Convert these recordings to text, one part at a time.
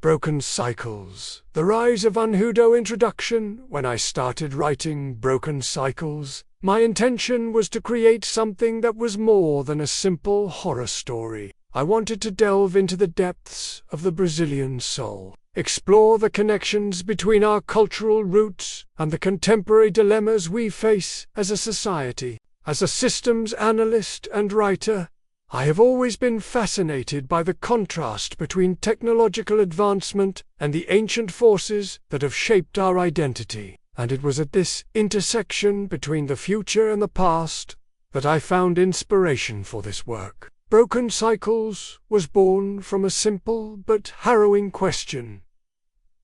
Broken Cycles. The rise of Unhudo. Introduction. When I started writing Broken Cycles, my intention was to create something that was more than a simple horror story. I wanted to delve into the depths of the Brazilian soul, explore the connections between our cultural roots and the contemporary dilemmas we face as a society. As a systems analyst and writer, I have always been fascinated by the contrast between technological advancement and the ancient forces that have shaped our identity, and it was at this intersection between the future and the past that I found inspiration for this work. Broken Cycles was born from a simple but harrowing question.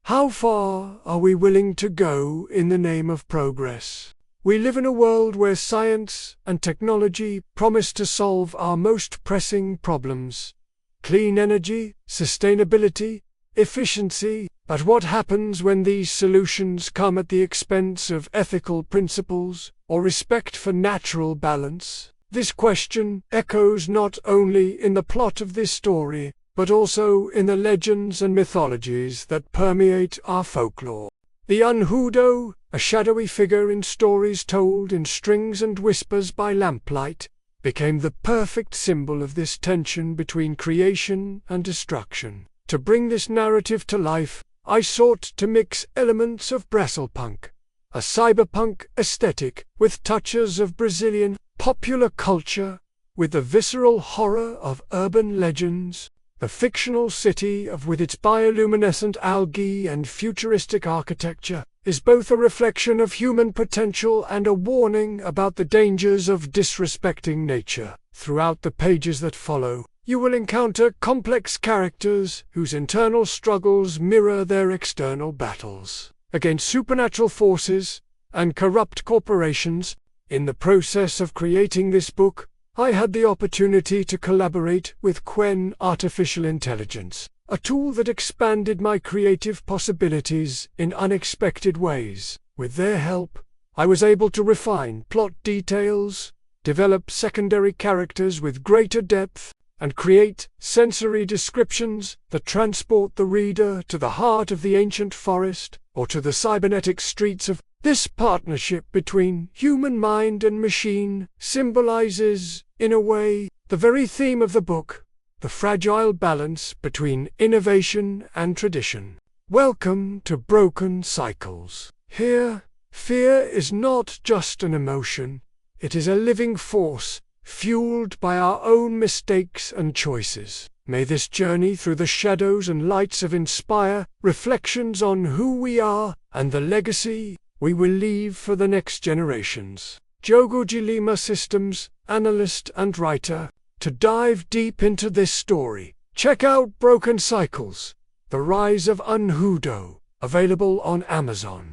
How far are we willing to go in the name of progress? We live in a world where science and technology promise to solve our most pressing problems: clean energy, sustainability, efficiency. But what happens when these solutions come at the expense of ethical principles or respect for natural balance? This question echoes not only in the plot of this story, but also in the legends and mythologies that permeate our folklore. The Unhudo, a shadowy figure in stories told in strings and whispers by lamplight, became the perfect symbol of this tension between creation and destruction. To bring this narrative to life, I sought to mix elements of Brasselpunk, a cyberpunk aesthetic, with touches of Brazilian popular culture, with the visceral horror of urban legends. The fictional city, with its bioluminescent algae and futuristic architecture, is both a reflection of human potential and a warning about the dangers of disrespecting nature. Throughout the pages that follow, you will encounter complex characters whose internal struggles mirror their external battles against supernatural forces and corrupt corporations. In the process of creating this book, I had the opportunity to collaborate with Quen Artificial Intelligence, a tool that expanded my creative possibilities in unexpected ways. With their help, I was able to refine plot details, develop secondary characters with greater depth, and create sensory descriptions that transport the reader to the heart of the ancient forest or to the cybernetic streets of. This partnership between human mind and machine symbolizes, in a way, the very theme of the book: the fragile balance between innovation and tradition. Welcome to Broken Cycles. Here, fear is not just an emotion, it is a living force, fueled by our own mistakes and choices. May this journey through the shadows and lights inspire reflections on who we are and the legacy we will leave for the next generations. Diogo de Lima, systems analyst and writer. To dive deep into this story, check out Broken Cycles: The Rise of Unhudo, available on Amazon.